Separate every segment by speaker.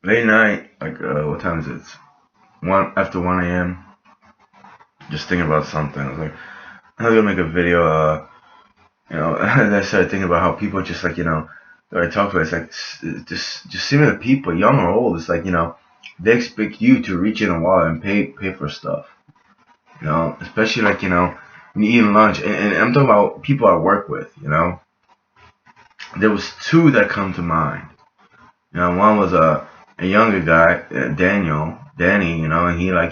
Speaker 1: late night, like what time is it? One after 1 a.m. Just thinking about something. I was like, I'm gonna make a video. And I started thinking about how people just like that I talk to. It's like just similar people, young or old. It's like they expect you to reach in a wallet and pay for stuff. Especially like when you eat lunch, and I'm talking about people I work with. There was two that come to mind. One was a younger guy, Danny. And he like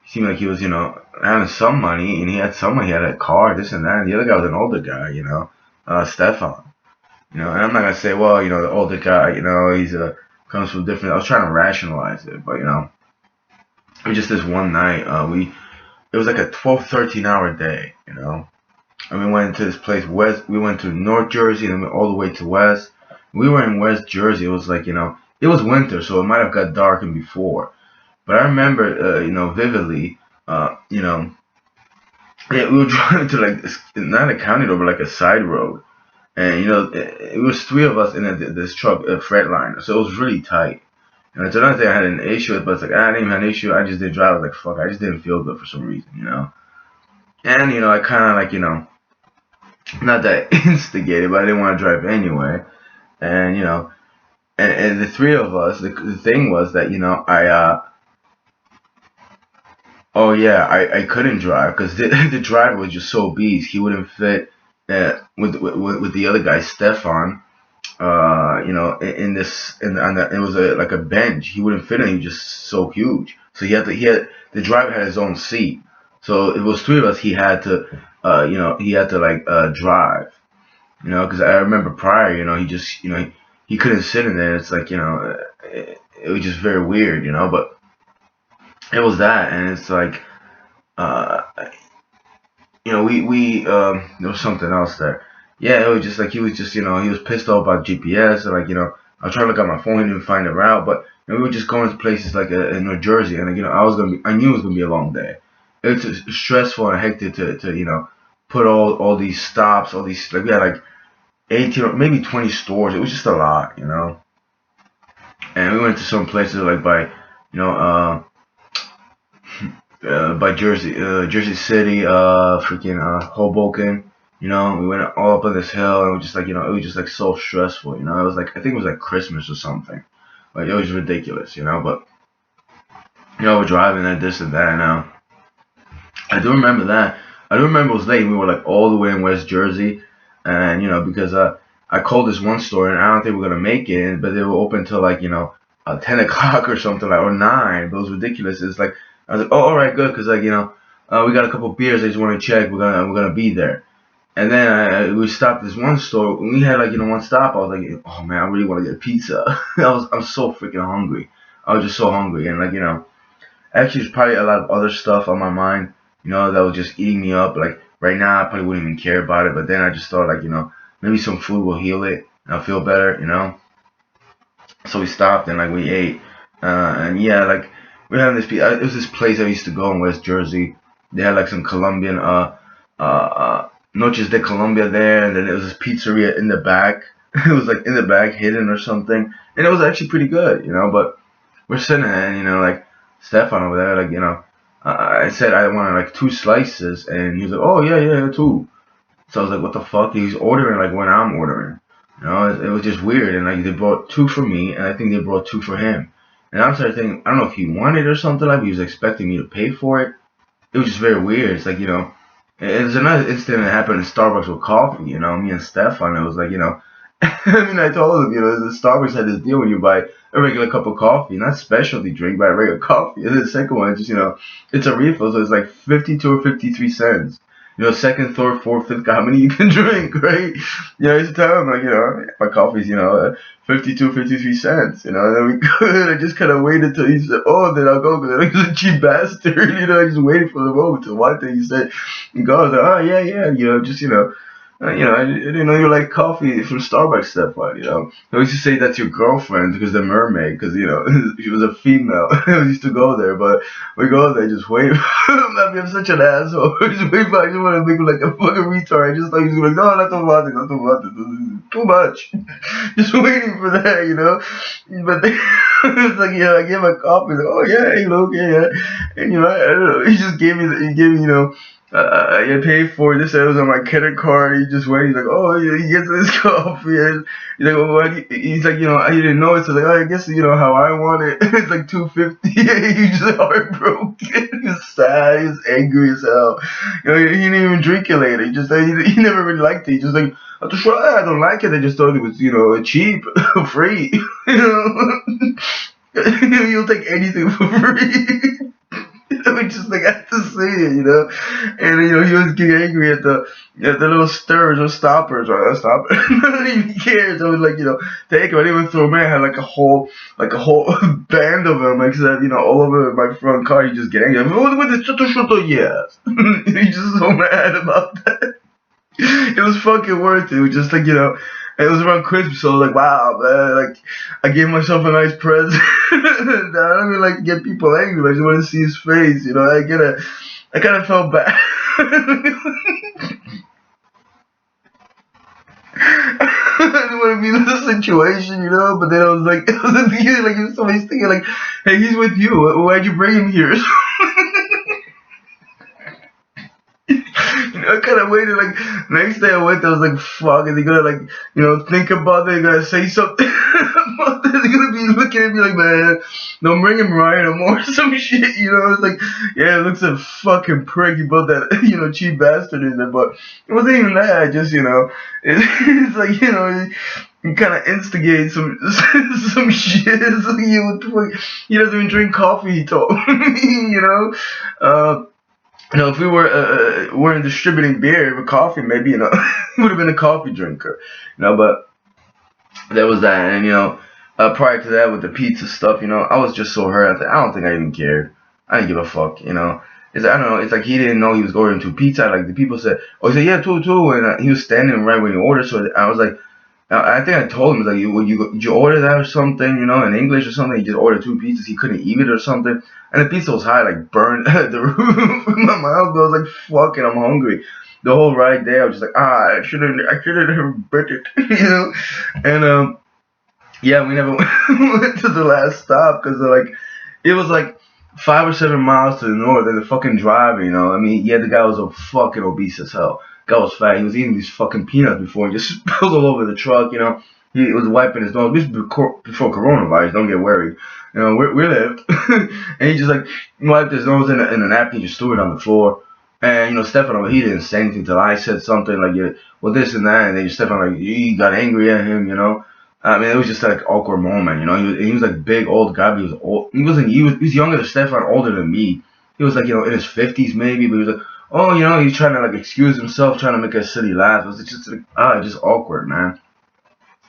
Speaker 1: seemed like he was having some money, and he had some money. He had a car, this and that. And the other guy was an older guy, Stefan. And I'm not gonna say, well, the older guy, he's comes from different. I was trying to rationalize it, but it was just this one night. It was like a 12, 13 hour day, and we went to this place west. We went to North Jersey and then went all the way to West. We were in West Jersey. It was like it was winter, so it might have got darkened before. But I remember, vividly, yeah, we were driving to like not a county road, but like a side road, and it was three of us in this truck, a Freightliner, so it was really tight. And it's another thing I had an issue with, but it's like I didn't even have an issue. I just didn't drive. I was like, fuck, I just didn't feel good for some reason. And I kind of like not that instigated, but I didn't want to drive anyway. And and the three of us, the thing was that oh yeah, I couldn't drive because the driver was just so beast. He wouldn't fit with the other guy, Stefan. In this on that it was like a bench. He wouldn't fit in. He was just so huge. So he had the driver had his own seat. So it was three of us. He had to like drive. Because I remember prior, he just he couldn't sit in there. It's like it was just very weird, But it was that, and it's like uh we there was something else there. Yeah, it was just like he was just he was pissed off about GPS and like I was trying to look at my phone, he didn't find the route, but we were just going to places like in New Jersey, and like, I knew it was gonna be a long day. It was just stressful and hectic to put all these stops, all these like we had like 18 or maybe 20 stores. It was just a lot. And we went to some places like know uh by Jersey City, freaking Hoboken. We went all up on this hill, and it was just like it was just like so stressful. It was like I think it was like Christmas or something. Like it was ridiculous. But we're driving and this and that. Now I do remember that. I do remember it was late. We were like all the way in West Jersey, and because I called this one store, and I don't think we're gonna make it, but they were open till like 10 o'clock or something like or 9. But it was ridiculous. It's like I was like, oh, all right, good, because like we got a couple beers. I just want to check. We're gonna be there. And then we stopped this one store. When we had like one stop, I was like, oh man, I really want to get pizza. I'm so freaking hungry. I was just so hungry, and like actually, there's probably a lot of other stuff on my mind, that was just eating me up. Like right now, I probably wouldn't even care about it, but then I just thought like maybe some food will heal it and I'll feel better. So we stopped and like we ate, and yeah, like we're having this. It was this place I used to go in West Jersey. They had like some Colombian Noches de Colombia there, and then it was this pizzeria in the back. It was like in the back, hidden or something, and it was actually pretty good. But we're sitting there, and like Stefan over there, like I said I wanted like 2 slices, and he was like, oh yeah, yeah, two. So I was like, what the fuck? He's ordering like when I'm ordering. It was just weird, and like they brought two for me, and I think they brought two for him. And I'm starting thinking, I don't know if he wanted it or something like he was expecting me to pay for it. It was just very weird. It's like there's another incident that happened in Starbucks with coffee. Me and Stefan. It was like I mean, I told him, the Starbucks had this deal when you buy a regular cup of coffee, not specialty drink, buy a regular coffee. And then the second one, just, it's a refill, so it's like 52 or 53 cents. Second, third, fourth, fifth, how many you can drink, right? I used to tell him, like, my coffee's, 52, 53 cents, and then we could, I just kind of waited till he said, oh, then I'll go, because he's a cheap bastard, I just waited for the moment till one day he said, he goes, oh, yeah, yeah, just, I didn't know you like coffee from Starbucks, Stefan. I used to say that's your girlfriend because the mermaid, because she was a female. I used to go there, but we go there just wait. I mean, I'm such an asshole. Just wait for. I just want to make him like a fucking retard. I just thought he was like, no, not too much, not too much, too much. Just waiting for that. But they, it's like, I gave him a coffee. Like, oh yeah, hey, look, yeah. And I don't know. He just gave me, he gave me, I paid for it. This it was on my credit card. He just went. He's like, oh, yeah, he gets his coffee. And he's like, well, what? He's like, I didn't know it. So like, oh, I guess how I want it. It's like $2.50. He's just heartbroken. He's sad. He's angry as hell. He didn't even drink it later. He just he never really liked it. He just like, I just I don't like it. I just thought it was cheap, free. You'll take anything for free. We just like had to see it. And he was getting angry at the little stirs or stoppers, right? Stop. I don't even care. So I was like, take him. I didn't even throw him in. I had like a whole band of them, except all over my front car. You just get angry. What is it? Yes. He's just so mad about that. It was fucking worth it. It was just like, it was around Christmas, so I was like, wow, man, like, I gave myself a nice present. I don't even like to get people angry, but I just want to see his face, I kind of felt bad. I didn't want to be in this situation, but then I was like, if somebody's thinking, like, hey, he's with you, why'd you bring him here? I kind of waited, like, next day I went there, I was like, fuck, is he gonna, like, think about it, gonna say something about this, he's gonna be looking at me like, man, don't bring him right no more, some shit, it's like, yeah, it looks a fucking prick, you brought that, cheap bastard in there, but it wasn't even that, I just, it's like, you kind of instigate some shit, it's like, he doesn't even drink coffee, he told me, if we weren't distributing beer or coffee, maybe he would have been a coffee drinker, But there was that, and prior to that with the pizza stuff, I was just so hurt. I don't think I even cared. I didn't give a fuck, I don't know. It's like he didn't know he was ordering two pizza. Like the people said, oh, he said yeah, two, and he was standing right when he ordered. So I was like, I think I told him like, did you order that or something, in English or something? He just ordered two pizzas. He couldn't eat it or something, and the pizza was high, like burned the roof. My mouth was like, "Fucking, I'm hungry." The whole ride there, I was just like, I shouldn't have burnt it, And yeah, we never went to the last stop because like it was like 5 or 7 miles to the north, and the fucking driver, I mean, yeah, the guy was a fucking obese as hell. Guy was fat. He was eating these fucking peanuts before and just spilled all over the truck. He was wiping his nose. This was before coronavirus. Don't get worried. We lived, and he just like wiped his nose in a napkin, just threw it on the floor. And Stefan, he didn't say anything till I said something like, yeah, well, this and that, and then Stefan like he got angry at him. I mean, it was just like awkward moment. He was like big old guy, but he was old. He was younger than Stefan, older than me. He was like in his 50s maybe, but he was like, oh, he's trying to like excuse himself, trying to make a silly laugh. It was just like just awkward, man.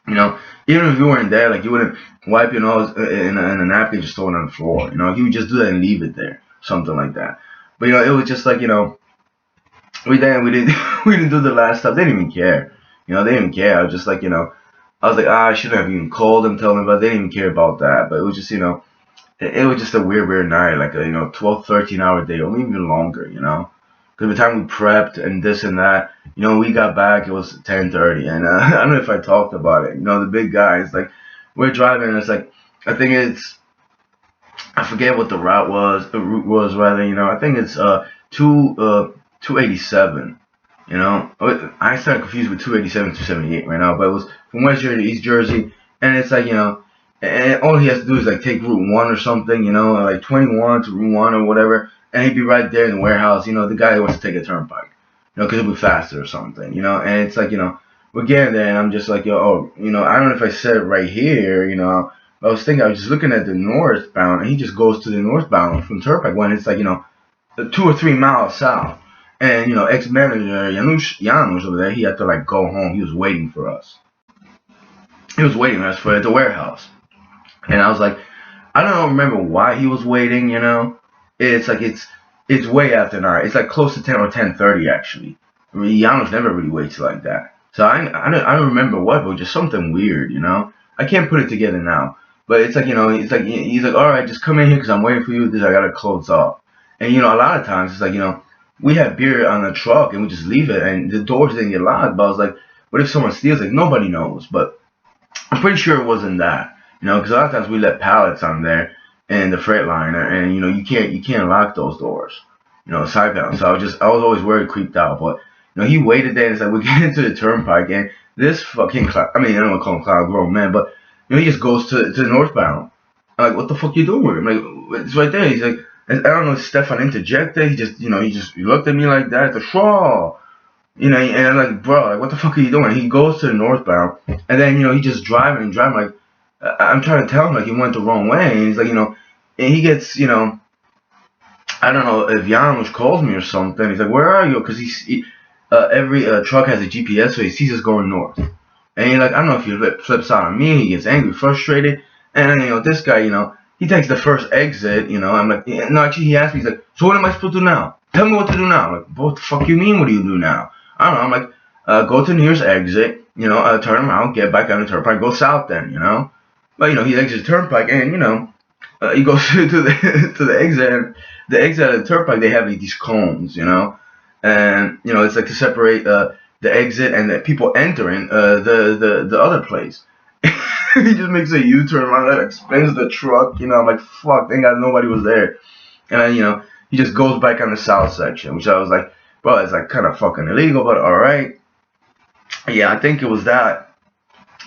Speaker 1: Even if you weren't there, like you wouldn't wipe your nose in a napkin, just throw it on the floor. He would just do that and leave it there, something like that. But it was just like we didn't we didn't do the last stuff. They didn't even care. They didn't even care. I was just like I was like, I shouldn't have even called them, telling them, but they didn't even care about that. But it was just, it was just a weird night, like a, 12, 13 hour day, or maybe even longer, Because by the time we prepped and this and that, when we got back, it was 10:30. And I don't know if I talked about it. The big guy, it's like, we're driving, and it's like, I forget what the route was rather, I think it's 287. I started confused with 287, 278 right now, but it was from West Jersey to East Jersey, and it's like and all he has to do is like take Route 1 or something, like 21 to Route 1 or whatever, and he'd be right there in the warehouse. The guy who wants to take a turnpike, because it'll be faster or something, and it's like we're getting there, and I'm just like I don't know if I said it right here, I was just looking at the northbound, and he just goes to the northbound from Turnpike when it's like 2 or 3 miles south. And ex-manager Janusz over there, he had to like go home. He was waiting for us. He was waiting for us at the warehouse. And I was like, I don't remember why he was waiting. It's like it's way after 9. It's like close to 10 or 10:30 actually. I mean, Janos never really waits like that. So I don't remember what, but just something weird, you know. I can't put it together now, but it's like, you know, it's like he's like, all right, just come in here because I'm waiting for you because I gotta close up. And you know, a lot of times it's like, you know, we have beer on the truck and we just leave it and the doors didn't get locked. But I was like, what if someone steals it? Nobody knows, but I'm pretty sure it wasn't that, you know, because a lot of times we let pallets on there and the Freightliner, and you know, you can't lock those doors, you know, side panels. So I was always worried, creeped out. But you know, he waited there and it's like we get into the turnpike and this fucking cloud. I mean, I don't want to call him cloud, grown man, but you know, he just goes to the northbound. I'm like, what the fuck you doing? I'm like, it's right there. He's like, I don't know if Stefan interjected. He just, you know, he looked at me like that. The shaw. You know, and I'm like, bro, like, what the fuck are you doing? He goes to the northbound, and then, you know, he just driving and driving. Like, I'm trying to tell him, like, he went the wrong way. And he's like, you know, and he gets, you know, I don't know if Janusz calls me or something. He's like, where are you? Because every truck has a GPS, so he sees us going north. And he's like, I don't know if he flips out on me. He gets angry, frustrated. And then, you know, this guy, you know, he takes the first exit, you know. I'm like, yeah, no, actually, he asked me, he's like, so what am I supposed to do now? Tell me what to do now. I'm like, what the fuck you mean, what do you do now? I don't know. I'm like, go to the nearest exit, you know, turn around, get back on the turnpike, go south then, you know. But, you know, he exits the turnpike and, you know, he goes to the to the exit. And the exit of the turnpike, they have like, these cones, you know. And, you know, it's like to separate the exit and the people entering the other place. He just makes a U-turn around that explains the truck, you know. I'm like, fuck, thank God nobody was there. And then, you know, he just goes back on the south section, which I was like, bro, it's like kind of fucking illegal, but all right. Yeah, I think it was that.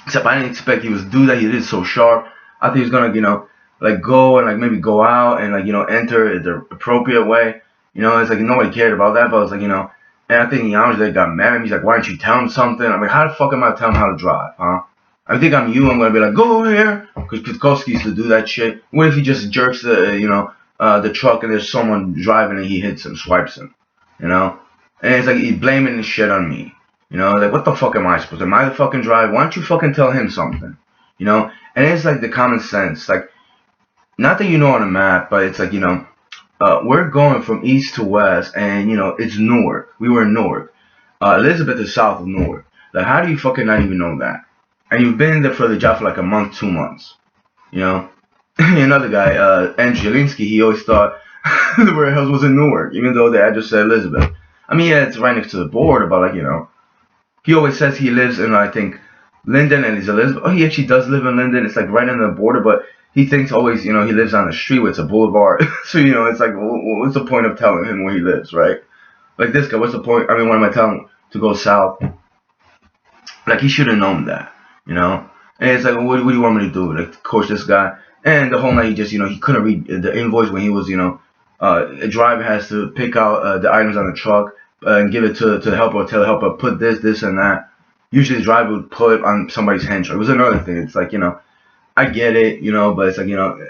Speaker 1: Except I didn't expect he was do that. He did it so sharp. I think he was gonna, you know, like go and like maybe go out and like, you know, enter the appropriate way. You know, it's like nobody cared about that, but I was like, you know, and I think honestly got mad at me. He's like, why didn't you tell him something? I'm like, how the fuck am I telling him how to drive, huh? I think I'm you. I'm gonna be like, go over here, because Kwiatkowski used to do that shit. What if he just jerks the, you know, the truck and there's someone driving and he hits him, swipes him, you know? And it's like he's blaming this shit on me. You know, like what the fuck am I supposed to? Am I the fucking driver? Why don't you fucking tell him something? You know? And it's like the common sense. Like, not that you know on a map, but it's like, you know, we're going from east to west and, you know, it's Newark. We were in Newark. Elizabeth is south of Newark. Like, how do you fucking not even know that? And you've been there for the job for like a month, 2 months. You know? Another guy, Angelinski, he always thought the warehouse was in Newark, even though the address said Elizabeth. I mean, yeah, it's right next to the border, but like, you know, he always says he lives in, I think, Linden and he's Elizabeth. Oh, he actually does live in Linden. It's like right on the border, but he thinks always, you know, he lives on the street where it's a boulevard. So, you know, it's like, what's the point of telling him where he lives, right? Like this guy, what's the point? I mean, what am I telling him to go south? Like, he should have known that, you know? And it's like, well, what do you want me to do? Like, coach this guy. And the whole night, he just, you know, he couldn't read the invoice when he was, you know, a driver has to pick out the items on the truck and give it to the helper, tell the helper, put this, and that. Usually the driver would put it on somebody's hand truck. It was another thing. It's like, you know, I get it, you know, but it's like, you know,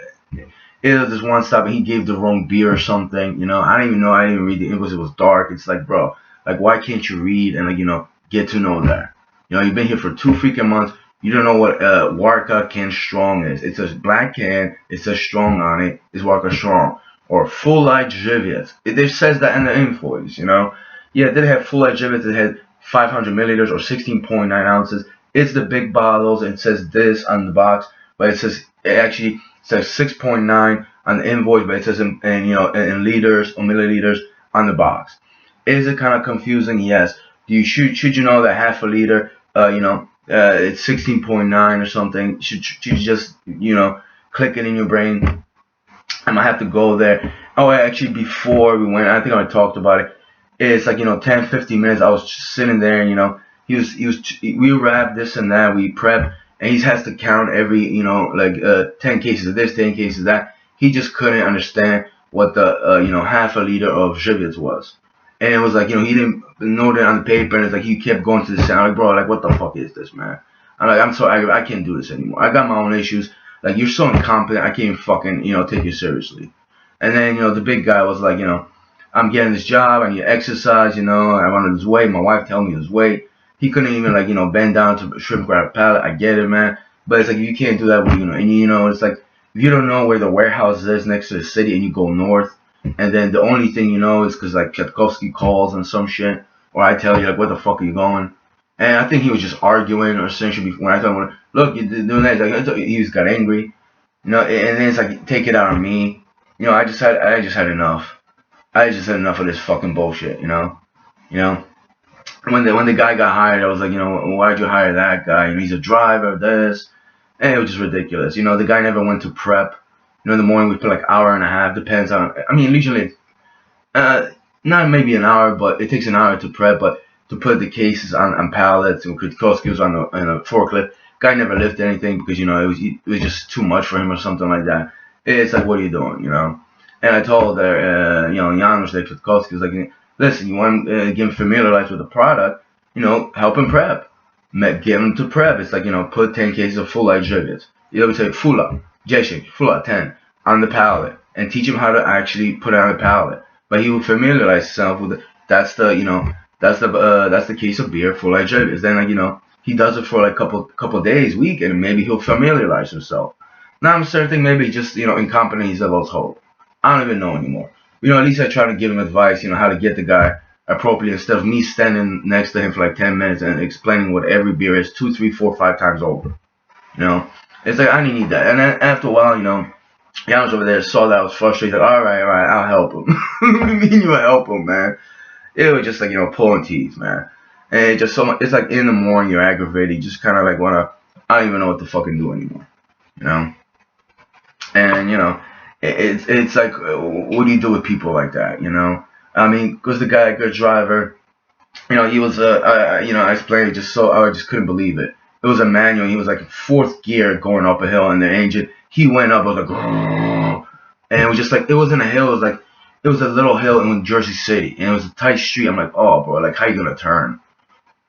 Speaker 1: it was this one stop and he gave the wrong beer or something, you know. I didn't even know. I didn't even read the invoice. It was dark. It's like, bro, like, why can't you read and, like, you know, get to know that? You know, you've been here for 2 freaking months. You don't know what Warka Can Strong is. It's a black can. It says strong on it. It's Warka Strong. Or Full Light Żywiec. It says that in the invoice, you know. Yeah, it did have Full Light Żywiec. It had 500 milliliters or 16.9 ounces. It's the big bottles. It says this on the box, but it actually says 6.9 on the invoice, but it says in you know, in liters or milliliters on the box. Is it kind of confusing? Yes. Should you know that half a liter, you know, it's 16.9 or something? Should you just, you know, click it in your brain? I might have to go there. Oh, actually, before we went, I think I talked about it. It's like, you know, 10, 15 minutes. I was just sitting there, and, you know, we wrap this and that, we prep, and he has to count every, you know, like 10 cases of this, 10 cases of that. He just couldn't understand what the, you know, half a liter of Żywiec was. And it was like, you know, he didn't note it on the paper, and it's like he kept going to the sound. Like, bro, like, what the fuck is this, man? I'm like, I'm so angry. I can't do this anymore. I got my own issues. Like, you're so incompetent. I can't even fucking, you know, take you seriously. And then, you know, the big guy was like, you know, I'm getting this job. I need to exercise, you know. I want to lose weight. My wife telling me to lose weight. He couldn't even, like, you know, bend down to shrimp grab a pallet. I get it, man. But it's like, you can't do that with, you know. And, you know, it's like, if you don't know where the warehouse is next to the city and you go north, and then the only thing you know is because, like, Kwiatkowski calls and some shit, or I tell you like, what the fuck are you going? And I think he was just arguing or essentially when I told him, look, you're doing that. Like, he just got angry, and then it's like, take it out on me. I just had enough. I just had enough of this fucking bullshit, you know. When the guy got hired, I was like, why'd you hire that guy? He's a driver, this, and it was just ridiculous. The guy never went to prep. In the morning we put like hour and a half, depends on. I mean, usually, uh, not maybe an hour, but it takes an hour to prep. But to put the cases on pallets and control skills on a forklift, guy never lifted anything because it was just too much for him or something like that. It's like, what are you doing? And I told her, Janusz, like Kwiatkowski, was like, listen, you want to get him familiarized with the product, help him prep. Get him to prep. It's like, put 10 cases of full light jiggers. You would say, fula, 10 on the pallet and teach him how to actually put it on the pallet. But he would familiarize himself with it. That's the case of beer, full light jiggers. Then, he does it for like couple days, week, and maybe he'll familiarize himself. Now I'm certain maybe just, incompetence that lost hope. I don't even know anymore. At least I try to give him advice, how to get the guy appropriately instead of me standing next to him for like 10 minutes and explaining what every beer is 2, 3, 4, 5 times over. It's like, I didn't need that. And then after a while, Janusz over there saw that I was frustrated. Like, all right, I'll help him. What do you mean you help him, man? It was just like, pulling teeth, man. And it just so much, it's like in the morning you're aggravated. You just kind of like I don't even know what to fucking do anymore, you know? And, it's like, what do you do with people like that, I mean, because the guy, a good driver, he was, I explained it I just couldn't believe it. It was a manual. He was like fourth gear going up a hill, and the engine, he went up. I was like, oh, and it was just like, it wasn't a hill. It was like, it was a little hill in Jersey City, and it was a tight street. I'm like, oh, bro, like, how you gonna turn?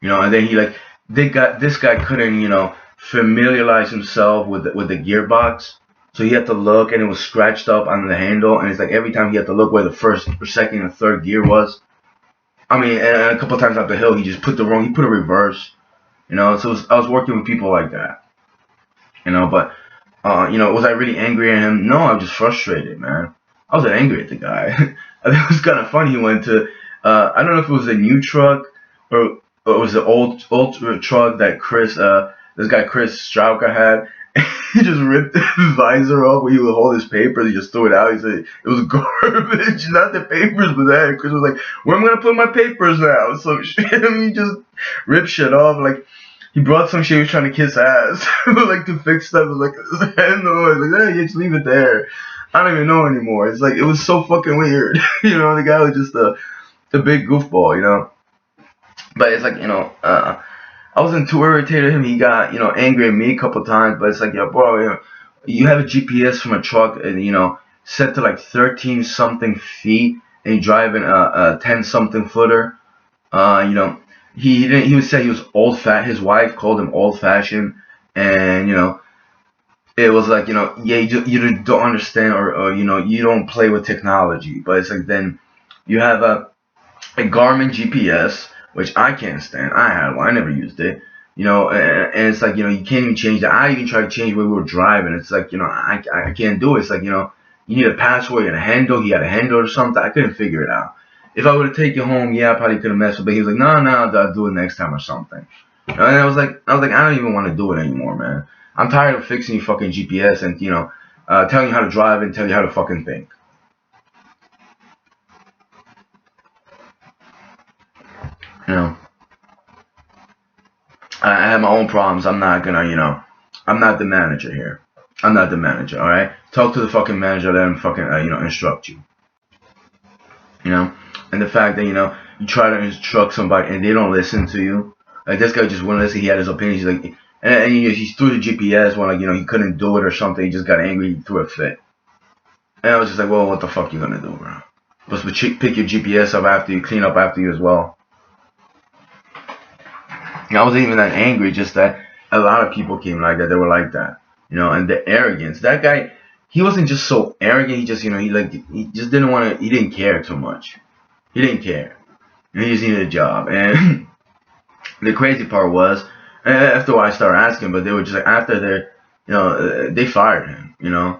Speaker 1: And then this guy couldn't, familiarize himself with the gearbox. So he had to look, and it was scratched up on the handle, and it's like every time he had to look where the first or second or third gear was. I mean, and a couple of times up the hill, he just put he put a reverse, So I was working with people like that, But, was I really angry at him? No, I was just frustrated, man. I was angry at the guy. I think it was kind of funny. He went to, I don't know if it was a new truck or it was the old truck that this guy Chris Strauka had. He just ripped his visor off where he would hold his papers. He just threw it out. He said it was garbage, not the papers, but that. Chris was like, "Where am I gonna put my papers now?" So shit. I mean, he just ripped shit off. Like he brought some shit. He was trying to kiss ass, like to fix stuff. It was like, I don't know. Like, hey, just leave it there. I don't even know anymore. It's like it was so fucking weird. The guy was just a big goofball. But it's like I wasn't too irritated at him. He got, angry at me a couple times, but it's like, yo, bro, you have a GPS from a truck and, set to like 13 something feet and you're driving a 10 something footer. He would say he was old fat. His wife called him old fashioned. And, it was like, yeah, you don't understand or, you don't play with technology. But it's like then you have a Garmin GPS, which I can't stand. I had one. I never used it. And it's like, you can't even change that. I even tried to change where we were driving. It's like, I can't do it. It's like, you need a password and a handle. He had a handle or something. I couldn't figure it out. If I would have taken it home, yeah, I probably could have messed with it. But he was like, no, I'll do it next time or something. And I was like, I don't even want to do it anymore, man. I'm tired of fixing your fucking GPS and, telling you how to drive and tell you how to fucking think. I have my own problems. I'm not gonna, I'm not the manager here. I'm not the manager, alright? Talk to the fucking manager, let him fucking, instruct you. And the fact that, you try to instruct somebody and they don't listen to you. Like, this guy just wouldn't listen. He had his opinion. He's like, and he threw the GPS when, like, he couldn't do it or something. He just got angry. He threw a fit. And I was just like, well, what the fuck you gonna do, bro? Supposed to pick your GPS up after you, clean up after you as well. I wasn't even that angry, just that a lot of people came like that. They were like that, and the arrogance. That guy, he wasn't just so arrogant. He just, he just didn't want to. He didn't care too much. He didn't care. He just needed a job. And the crazy part was, after I started asking, but they were just like, after they fired him.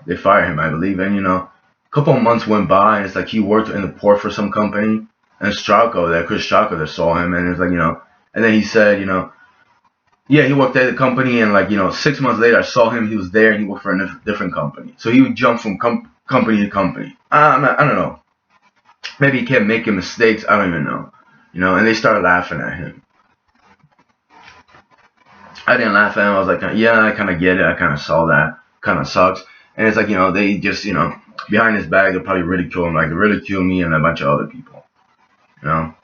Speaker 1: They fired him, I believe. And a couple of months went by, and it's like he worked in the port for some company. and Strauko there, Chris Strauko there saw him, and it's like, and then he said, yeah, he worked at the company, and like, 6 months later, I saw him. He was there, and he worked for a different company. So he would jump from company to company. I don't know. Maybe he kept making mistakes. I don't even know. And they started laughing at him. I didn't laugh at him. I was like, yeah, I kind of get it. I kind of saw that. Kind of sucks. And it's like, they just, behind his back, they'll probably ridicule him. Like, they ridicule me and a bunch of other people. I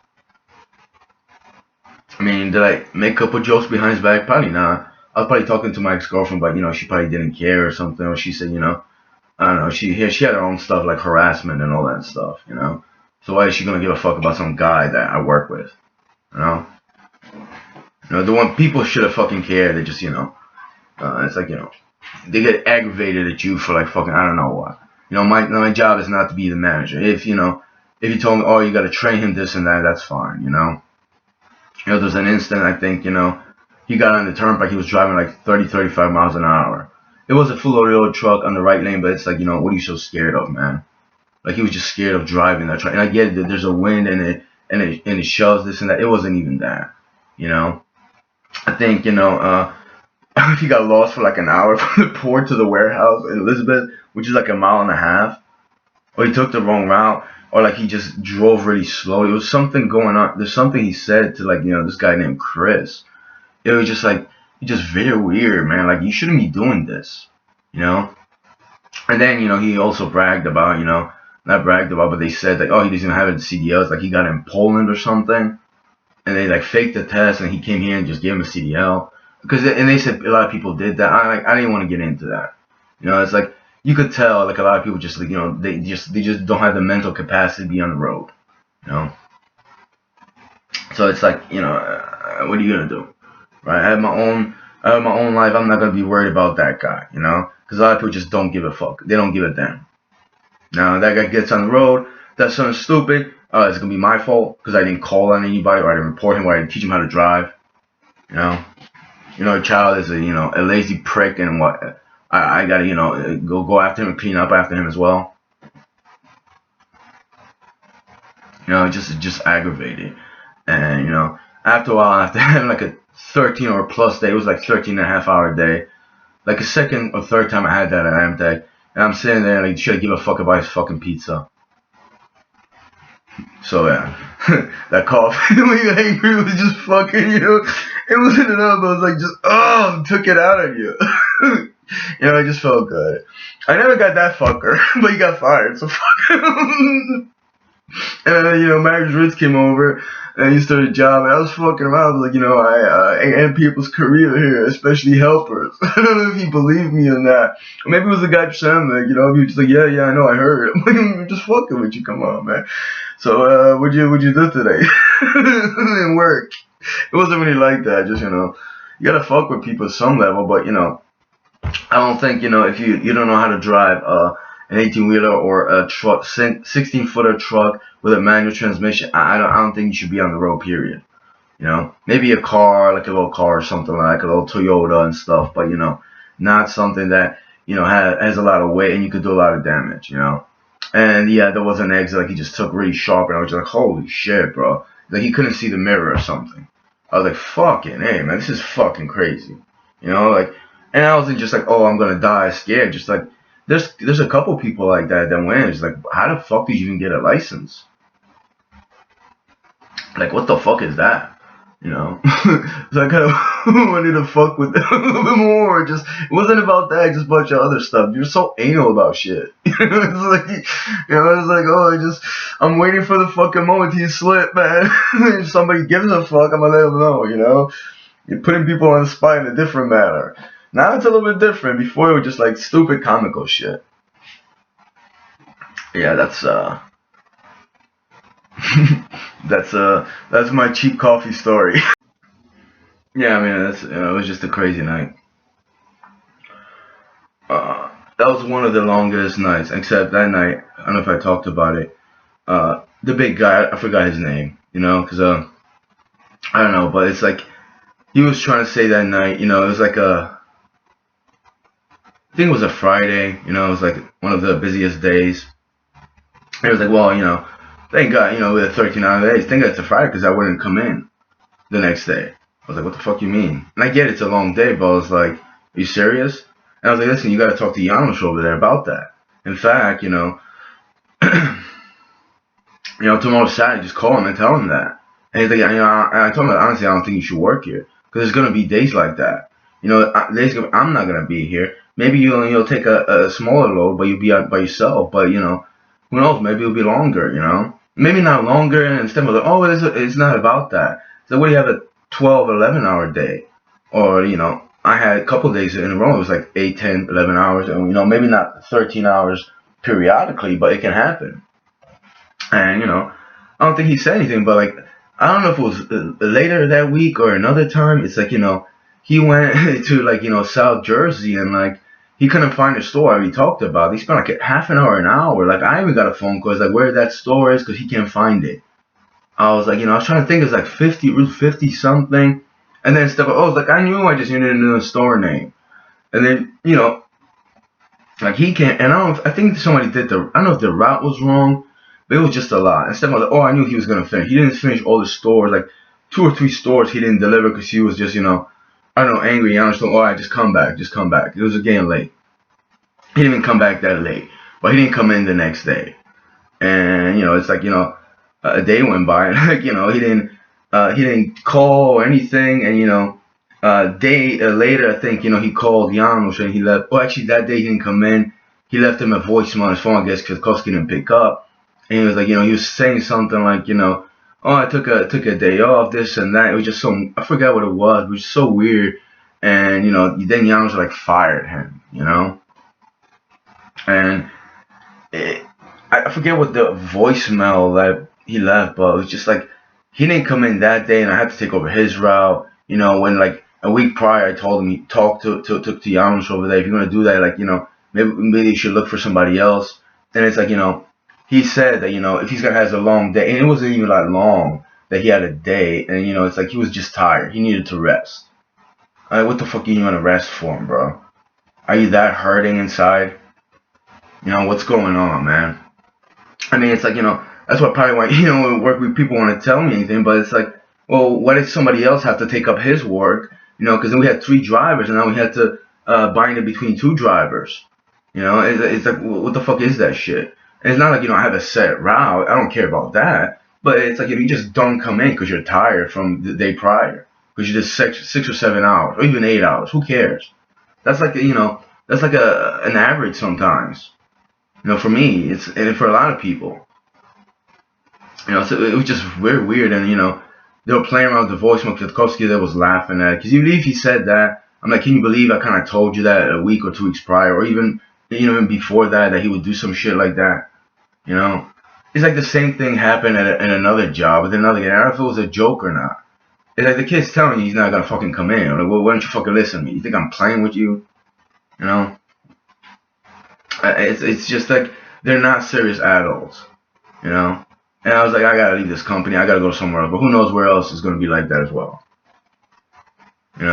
Speaker 1: mean, did I make a couple jokes behind his back? Probably not. I was probably talking to my ex-girlfriend, but, she probably didn't care or something. Or she said, I don't know, she had her own stuff like harassment and all that stuff, So why is she going to give a fuck about some guy that I work with, the one people should have fucking cared. They just, it's like, they get aggravated at you for like fucking, I don't know what. My job is not to be the manager. If you told me, oh, you got to train him this and that, that's fine, there's an instant, I think, he got on the turnpike, he was driving like 30, 35 miles an hour. It was a full-loaded truck on the right lane, but it's like, what are you so scared of, man? Like, he was just scared of driving that truck. And I get it, that there's a wind and it shoves this and that. It wasn't even that, I think, he got lost for like an hour from the port to the warehouse in Elizabeth, which is like a mile and a half. Or he took the wrong route, or like he just drove really slow. It was something going on. There's something he said to like, this guy named Chris. It was just like, just very weird, man. Like, you shouldn't be doing this, And then, he also bragged about, not bragged about, but they said like, oh, he doesn't have it in CDLs. Like, he got it in Poland or something. And they like faked the test, and he came here and just gave him a CDL. And they said a lot of people did that. I didn't want to get into that. It's like, you could tell like a lot of people just like, they just don't have the mental capacity to be on the road, So it's like, what are you gonna do, right? I have my own life. I'm not gonna be worried about that guy, because a lot of people just don't give a fuck. They don't give a damn. Now that guy gets on the road, does something stupid. It's gonna be my fault because I didn't call on anybody, or I didn't report him, or I didn't teach him how to drive. A child is a lazy prick, and what I gotta go after him and clean up after him as well. Just aggravated. And after a while, after having like a 13 or plus day, it was like 13 and a half hour day. Like a second or third time I had that at Amtec, and I'm sitting there like, should I give a fuck about his fucking pizza? So yeah, that cough when you angry was just fucking, it wasn't enough. I was like, just took it out of you. I just felt good. I never got that fucker, but he got fired, so fuck him. And then, Max Ritz came over and he started a job, and I was fucking around. I was like, I end people's career here, especially helpers. I don't know if he believed me or not. Or maybe it was the guy Sam, like, he was just like, yeah, I know, I heard. I'm like, I'm just fucking with you, come on, man. So, what'd you do today? It didn't work. It wasn't really like that. Just, you gotta fuck with people at some level, but, I don't think, if you don't know how to drive, an 18-wheeler or a truck, 16-footer truck with a manual transmission, I don't think you should be on the road, period. Maybe a car, like a little car or something, like a little Toyota and stuff, but, not something that, has a lot of weight and you could do a lot of damage, And yeah, there was an exit, like he just took really sharp, and I was just like, holy shit, bro. Like he couldn't see the mirror or something. I was like, fucking, hey, man, this is fucking crazy. Like, and I wasn't just like, oh, I'm gonna die scared, just like, there's a couple people like that went. It's like, how the fuck did you even get a license? Like, what the fuck is that? So I kind of wanted to fuck with them a little bit more. Just, it wasn't about that, just a bunch of other stuff. You're so anal about shit. It's like, it's like, oh, I'm waiting for the fucking moment till you slip, man. If somebody gives a fuck, I'm gonna let them know. You're putting people on the spot in a different manner. Now it's a little bit different. Before it was just like stupid comical shit. Yeah, that's that's my cheap coffee story. Yeah, I mean, it was just a crazy night. That was one of the longest nights, except that night, I don't know if I talked about it. The big guy, I forgot his name, because I don't know, but it's like he was trying to say that night, it was like I think it was a Friday, it was like one of the busiest days. It was like, well, Thank God, we had 13-hour days. Thank God it's a Friday because I wouldn't come in the next day. I was like, what the fuck you mean? And I get it's a long day, but I was like, are you serious? And I was like, listen, you got to talk to Janos over there about that. In fact, tomorrow's Saturday, just call him and tell him that. And he's like, I told him that, honestly, I don't think you should work here because there's gonna be days like that. I'm not gonna be here. Maybe you'll take a smaller load, but you'll be out by yourself. But who knows? Maybe it'll be longer. Maybe not longer. And instead of like, oh, it's not about that. So what do you have a 12, 11 hour day? Or I had a couple days in a row. It was like 8, 10, 11 hours, and maybe not 13 hours periodically, but it can happen. And I don't think he said anything, but like I don't know if it was later that week or another time. It's like he went to like South Jersey and like he couldn't find a store we talked about. He spent like half an hour. Like I even got a phone call. It's like where that store is because he can't find it. I was like I was trying to think. It's like 50 something, and then stuff. Oh, it's like I knew I just needed to know the store name, and then like he can't. And I think somebody did the. I don't know if the route was wrong. But it was just a lot. Instead of like, oh, I knew he was gonna finish. He didn't finish all the stores, like 2 or 3 stores he didn't deliver because he was just, I don't know, angry. I understand. Oh, I just come back, just come back. It was getting late. He didn't even come back that late, but he didn't come in the next day. And it's like a day went by, like he didn't call or anything. And a day later, I think he called Janos and he left. Oh, actually, that day he didn't come in. He left him a voicemail on his phone, I guess, because Koski didn't pick up. And he was like, he was saying something like, oh, I took a day off, this and that. It was just so, I forgot what it was. It was so weird. And then Janos like fired him, and it, I forget what the voicemail that he left, but it was just like he didn't come in that day, and I had to take over his route. When like a week prior, I told him he talked to Janos over there. If you're gonna do that, like maybe you should look for somebody else. And it's like he said that if he's gonna have a long day, and it wasn't even that long that he had a day, and it's like he was just tired. He needed to rest. Like, what the fuck are you gonna rest for, bro? Are you that hurting inside? What's going on, man? I mean, it's like that's what probably why work with people want to tell me anything, but it's like, well, what if somebody else have to take up his work? Because then we had 3 drivers, and now we had to bind it between 2 drivers. It's like, what the fuck is that shit? And it's not like I have a set route. I don't care about that. But it's like if you just don't come in because you're tired from the day prior, because you did 6 or 7 hours, or even 8 hours. Who cares? That's like that's like an average sometimes. For me, it's and for a lot of people. So it was just very weird, and they were playing around with the voicemail. Kwiatkowski that was laughing at it, because you believe he said that. I'm like, can you believe I kind of told you that a week or 2 weeks prior, or even even before that he would do some shit like that. It's like the same thing happened at another job with another guy. I don't know if it was a joke or not. It's like the kid's telling you he's not gonna fucking come in. I'm like, well, why don't you fucking listen to me? You think I'm playing with you? It's just like they're not serious adults. And I was like, I gotta leave this company. I gotta go somewhere else. But who knows where else is gonna be like that as well. It's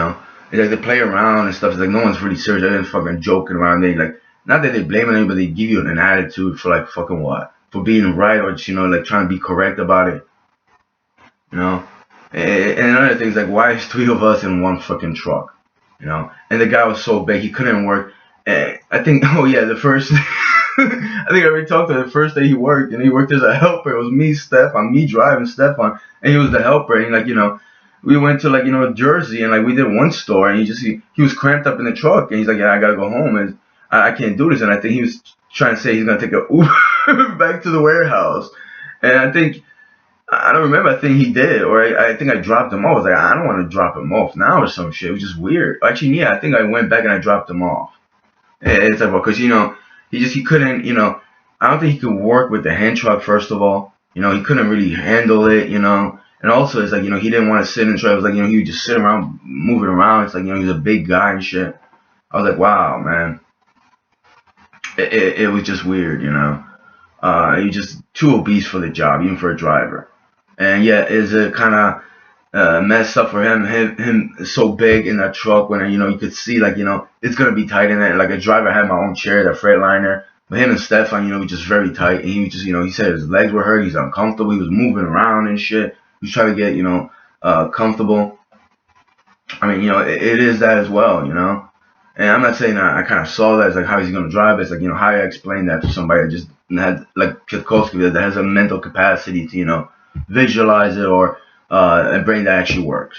Speaker 1: like they play around and stuff. It's like no one's really serious. They're just fucking joking around. They like not that they blame anybody, but they give you an attitude for like fucking what? For being right or just like trying to be correct about it. And another thing is like, why is 3 of us in one fucking truck? And the guy was so big he couldn't work. And I think, oh yeah, the first. I think I already talked to him the first day he worked, and he worked as a helper. It was me driving Stefan, and he was the helper. And like we went to like Jersey, and like we did one store, and he was cramped up in the truck, and he's like, yeah, I gotta go home, and I can't do this. And I think he was trying to say he's gonna take a Uber back to the warehouse, and I don't remember. I think he did, or I think I dropped him off. I was like, I don't want to drop him off now or some shit. It was just weird. Actually, yeah, I think I went back and I dropped him off. And it's like, because he couldn't, I don't think he could work with the hand truck, first of all. He couldn't really handle it, And also, it's like, he didn't want to sit in the truck. It was like, he would just sit around, moving around. It's like, he's a big guy and shit. I was like, wow, man. It was just weird, he was just too obese for the job, even for a driver. And yeah, is it kind of messed up for him so big in that truck when you could see like it's gonna be tight in it. Like a driver, I had my own chair, that Freightliner. But him and Stefan, were just very tight. And he was just, he said his legs were hurt. He's uncomfortable. He was moving around and shit. He was trying to get, comfortable. I mean, it is that as well. And I'm not saying I kind of saw that as like how he's going to drive. It's like, how I explain that to somebody that just had, like Kwiatkowski, that has a mental capacity to, visualize it, or a brain that actually works.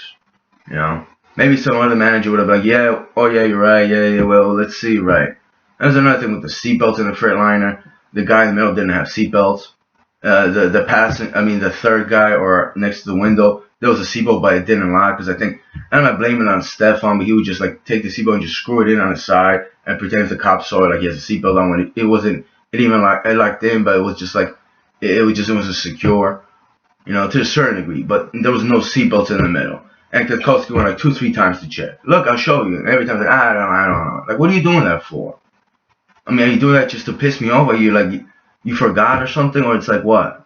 Speaker 1: Maybe some other manager would have been like, yeah, oh yeah, you're right, yeah, well, let's see, right. There's another thing with the seatbelts in the Freightliner. The guy in the middle didn't have seatbelts. The third guy or next to the window, there was a seatbelt, but it didn't lock because I'm not blaming it on Stefan, but he would just like take the seatbelt and just screw it in on the side and pretend the cop saw it like he has a seatbelt on when it wasn't. It even it locked in, but it was just like it wasn't secure, to a certain degree. But there was no seatbelts in the middle. And Kwiatkowski went like 2-3 times to check. Look, I'll show you. And every time, like, I don't know. Like, what are you doing that for? I mean, are you doing that just to piss me off? Are you like, you forgot or something? Or it's like, what?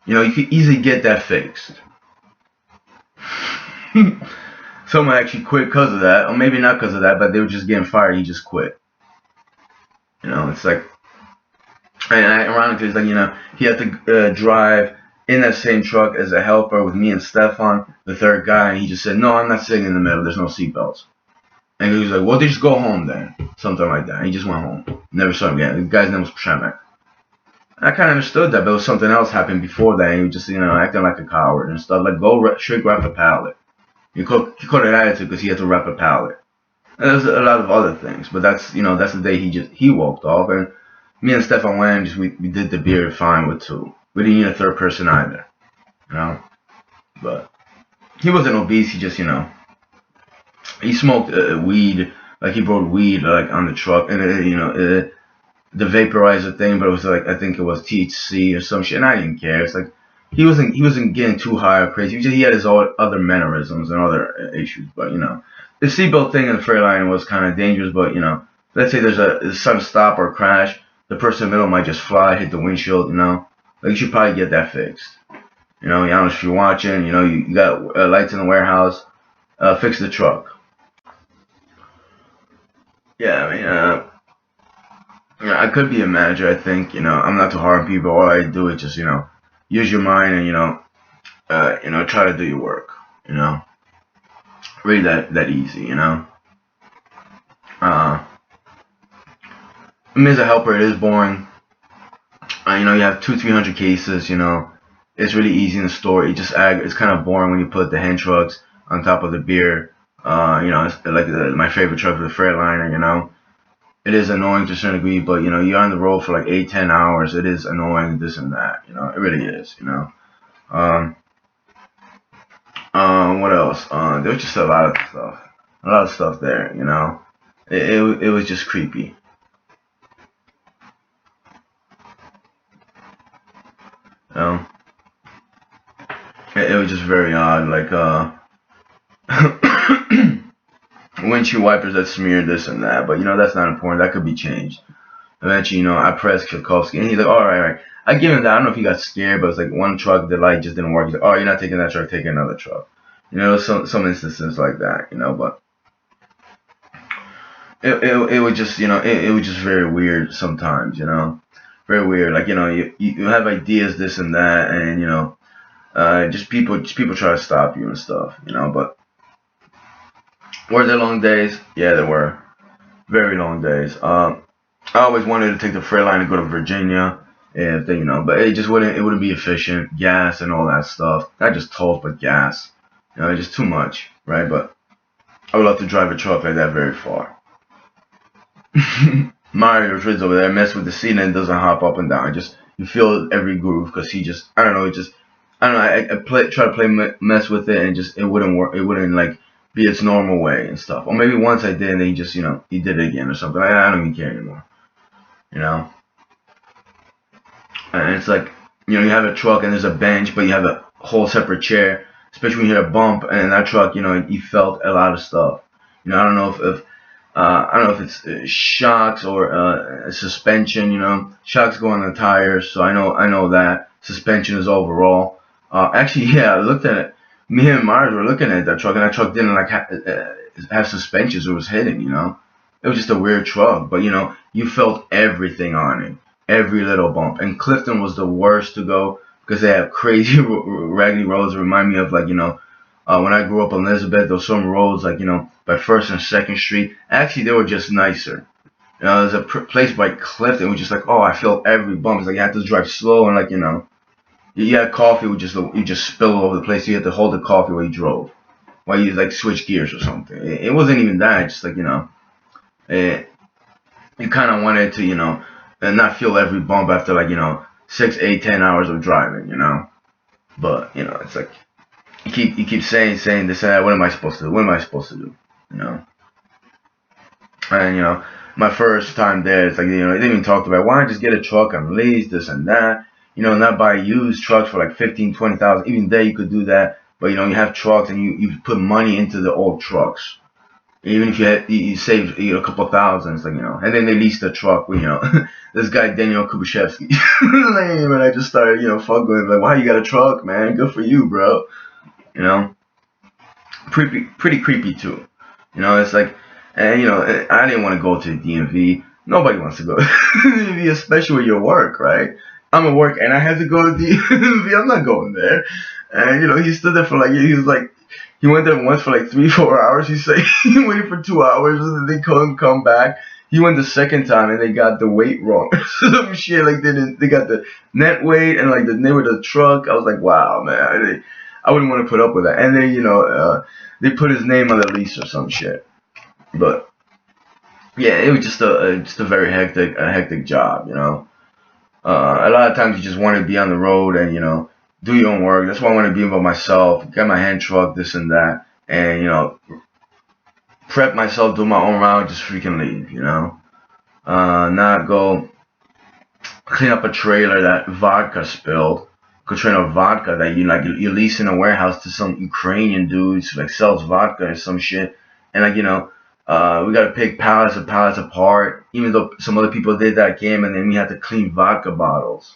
Speaker 1: You could easily get that fixed. Someone actually quit because of that. Or maybe not because of that, but they were just getting fired. He just quit. It's like, and ironically, it's like, he had to drive in that same truck as a helper with me and Stefan, the third guy, and he just said, no, I'm not sitting in the middle. There's no seatbelts. And he was like, well, they just go home then. Something like that. And he just went home. Never saw him again. The guy's name was Przemek. I kind of understood that, but it was something else happened before that, and he was just, acting like a coward and stuff. Like, go straight wrap a pallet. He caught an attitude because he had to wrap a pallet. And there's a lot of other things, but that's the day he walked off, and me and Stefan went and we did the beer fine with two. We didn't need a third person either, But he wasn't obese. He just, he smoked weed. Like he brought weed like on the truck, and the vaporizer thing, but it was like I think it was THC or some shit, and I didn't care. It's like he wasn't getting too high or crazy. He had his other mannerisms and other issues, but the seatbelt thing in the Freightliner was kind of dangerous. But let's say there's a sudden stop or crash, the person in the middle might just fly, hit the windshield. Like you should probably get that fixed. Janusz, if you're watching, you got lights in the warehouse, fix the truck. Yeah, I mean, I could be a manager. I think I'm not too hard on people. All I do is just use your mind and try to do your work. Really that easy. I mean, as a helper, it is boring. You have 200-300 cases. It's really easy in the store. It's kind of boring when you put the hand trucks on top of the beer. It's like my favorite truck for the Freightliner. It is annoying to a certain degree, but you're on the road for like 8-10 hours. It is annoying, this and that. It really is. What else? There was just a lot of stuff there. It was just creepy. It was just very odd. Like windshield wipers that smeared this and that, but that's not important. That could be changed. Eventually, I pressed Kwiatkowski, and he's like, all right. I give him that. I don't know if he got scared, but it's like one truck, the light just didn't work. He's like, oh, you're not taking that truck, take another truck. Some instances like that, but it was just, it was just very weird sometimes, very weird. Like, you have ideas, this and that, and, just people try to stop you and stuff, but were there long days? Yeah, there were. Very long days. I always wanted to take the Freightliner and go to Virginia, if they, but it wouldn't be efficient. Gas and all that stuff. Not just tolls, but gas. Just too much, right? But I would love to drive a truck like that very far. Mario Rizzo over there mess with the seat and doesn't hop up and down. You feel every groove because I don't know. I try to mess with it and it wouldn't work. It wouldn't like be its normal way and stuff. Or maybe once I did and then he did it again or something. I don't even care anymore. And it's like, you have a truck and there's a bench, but you have a whole separate chair. Especially when you hit a bump and in that truck, you felt a lot of stuff. I don't know if I don't know if it's shocks or suspension. Shocks go on the tires, so I know that suspension is overall. Actually, yeah, I looked at it. Me and Mars were looking at that truck, and that truck didn't like have suspensions. It was hidden. It was just a weird truck, but you felt everything on it, every little bump. And Clifton was the worst to go because they have crazy raggedy roads. That remind me of when I grew up in Elizabeth. There were some roads by First and Second Street. Actually, they were just nicer. There's a place by Clifton. It was just like, oh, I felt every bump. It's like you had to drive slow and you had coffee would just spill all over the place. You had to hold the coffee while you drove, while you switch gears or something. It wasn't even that. It's just it, you kind of wanted to and not feel every bump after 6, 8, 10 hours of driving. But it's like you keep saying this and that. What am I supposed to do? What am I supposed to do? You know. And my first time there, it's like they didn't even talk about why not just get a truck and lease this and that. Not buy used trucks for like 15, 20,000. Even there you could do that, but you have trucks and you put money into the old trucks. Even if you save a couple thousand, it's like and then they lease the truck with this guy Daniel Kubashevsky. And I just started fucking with him, like, why you got a truck, man? Good for you, bro. You know, pretty creepy too. It's like, and I didn't want to go to the DMV. Nobody wants to go to the DMV, especially with your work, right? I'm at work and I had to go to the DMV. I'm not going there. And he stood there for he went there once for 3, 4 hours. He said he waited for 2 hours and they couldn't come back. He went the second time and they got the weight wrong. Some shit they got the net weight and the name of the truck. I was like, wow, man, I wouldn't want to put up with that. And then they put his name on the lease or some shit. But yeah, it was just a very hectic job. A lot of times you just want to be on the road and do your own work. That's why I want to be by myself, get my hand truck, this and that, and prep myself, do my own route, just freaking leave. Not go clean up a trailer that vodka spilled, container of vodka that you lease in a warehouse to some Ukrainian dudes who sells vodka or some shit, and we gotta pick pallets and pallets apart, even though some other people did that game, and then we had to clean vodka bottles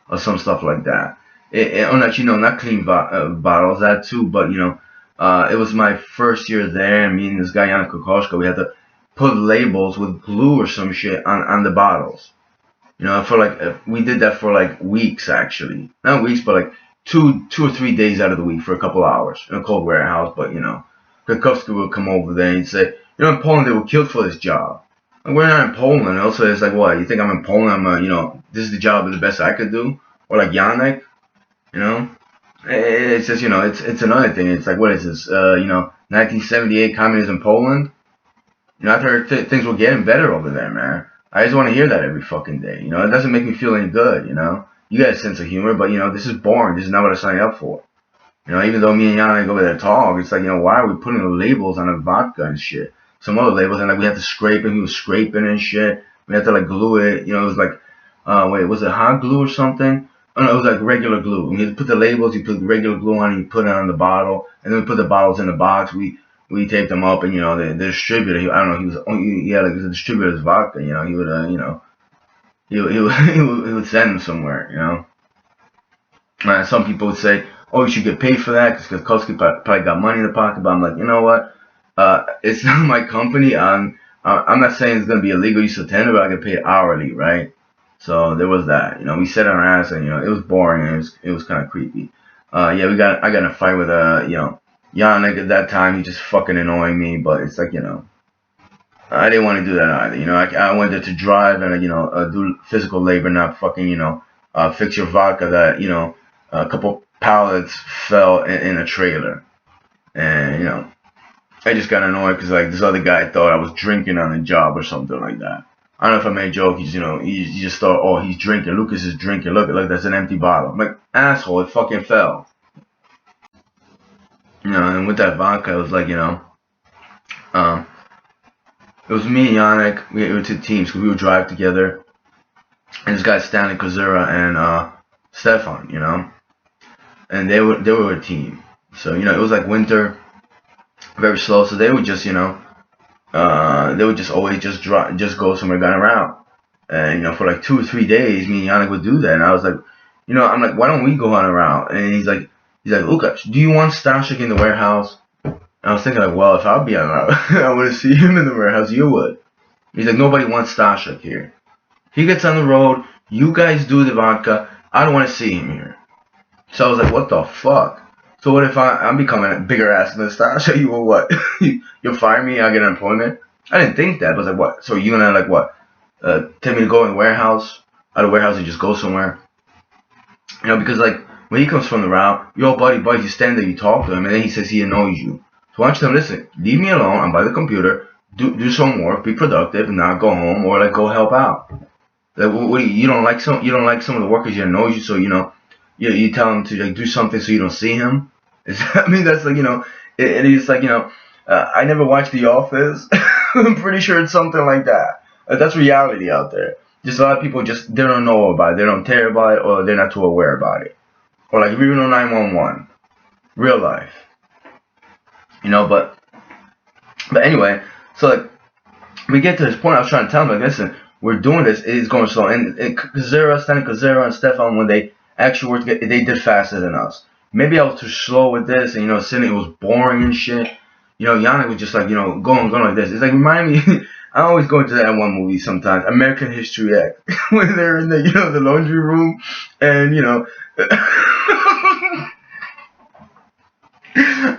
Speaker 1: or some stuff like that. Not clean bottles, that too, but it was my first year there, and me and this guy Yana Kokoschka, we had to put labels with glue or some shit on the bottles. We did that for weeks actually, not weeks, but 2 or 3 days out of the week for a couple hours in a cold warehouse. But Kokoschka would come over there and he'd say, in Poland they were killed for this job. And we're not in Poland. Also, it's like, what, you think I'm in Poland? This is the job the best I could do? Or like Yannick, It's just, it's another thing. It's like, what is this? 1978 communism in Poland? I've heard things were getting better over there, man. I just want to hear that every fucking day. It doesn't make me feel any good, You got a sense of humor, but, this is boring. This is not what I signed up for. Even though me and Yannick go over there talk, it's like, why are we putting the labels on the vodka and shit? Some other labels, and we had to scrape it. He was scraping and shit. We had to glue it. It was wait, was it hot glue or something? Oh no, it was regular glue. And you had to put the labels, you put regular glue on, you put it on the bottle, and then we put the bottles in the box. We taped them up, and the distributor, I don't know, he had a distributor's vodka. He would he would send them somewhere. Some people would say, oh, you should get paid for that because Koski probably got money in the pocket. But I'm like, you know what? It's not my company. I'm not saying it's gonna be illegal use of tender, but I get paid hourly, right? So there was that. We sat on our ass, and it was boring, and it was kind of creepy. I got in a fight with Yannick at that time. He just fucking annoying me, but it's like I didn't want to do that either. I wanted to drive and do physical labor, not fucking fix your vodka that a couple pallets fell in a trailer, and I just got annoyed because this other guy thought I was drinking on the job or something like that. I don't know if I made a joke. He's he just thought, oh, he's drinking. Lucas is drinking. Look, that's an empty bottle. I'm like, asshole, it fucking fell. And with that vodka, it was um, it was me and Yannick. We were two teams because we would drive together, and this guy Stanley Kozura and Stefan, and they were a team. So it was winter, very slow. So they would just they would just always just go somewhere down a route. And for 2 or 3 days, me and Yannick would do that. And I was like, I'm like, why don't we go on a route? And he's like, Lukas, do you want Stashik in the warehouse? And I was thinking well, if I'd be on a route, I would see him in the warehouse. You would. He's like, nobody wants Stashik here. He gets on the road. You guys do the vodka. I don't want to see him here. So I was like, what the fuck? So what if I'm becoming a bigger ass than Stasha? You will what? You'll fire me? I get unemployment? I didn't think that. But I was like, what? So you gonna like what? Tell me to go in the warehouse? Out of the warehouse and just go somewhere? You know, because like when he comes from the route, yo buddy, you stand there, you talk to him, and then he says he annoys you. So why don't you tell him, listen, leave me alone. I'm by the computer. Do some work, be productive, and not go home or like go help out. Like, what do you don't like some of the workers you annoy you, so you tell him to like do something so you don't see him. I mean that's like it's like I never watched The Office. I'm pretty sure it's something like that. That's reality out there. Just a lot of people just they don't know about it, they don't care about it, or they're not too aware about it. Or like if you know 911, real life, But anyway, so like we get to this point. I was trying to tell him, like, listen, we're doing this. It's going slow. And Kazera, and Stefan, when they actually worked together, they did faster than us. Maybe I was too slow with this, and Sidney was boring and shit. Yannick was just like, going like this. It's like remind me. I always go into that one movie sometimes, American History X, when they're in the laundry room, and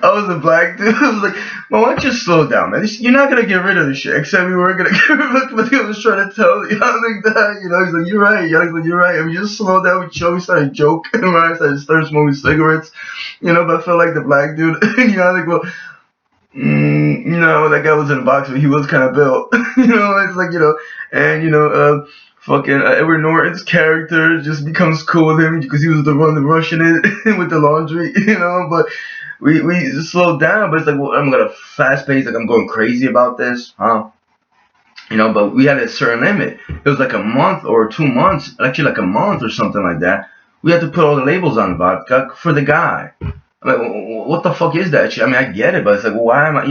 Speaker 1: I was a black dude. I was like, well, why don't you slow down, man? You're not gonna get rid of the shit, except we were gonna get rid of it. But he was trying to tell Yannick that, he's like, you're right. Yannick's like, you're right. I mean, just slow down. We started joking around. I started smoking cigarettes, but I felt like the black dude. And Yannick, well, that guy was in a box, but he was kind of built. It's like, and fucking Edward Norton's character just becomes cool with him because he was the one rushing it with the laundry, but we slowed down, but it's like, well, I'm gonna fast pace, like I'm going crazy about this, huh? But we had a certain limit. It was like a month or 2 months, actually like a month or something like that. We had to put all the labels on the vodka for the guy. I'm like, what the fuck is that shit? I mean, I get it, but it's like, well, why am I,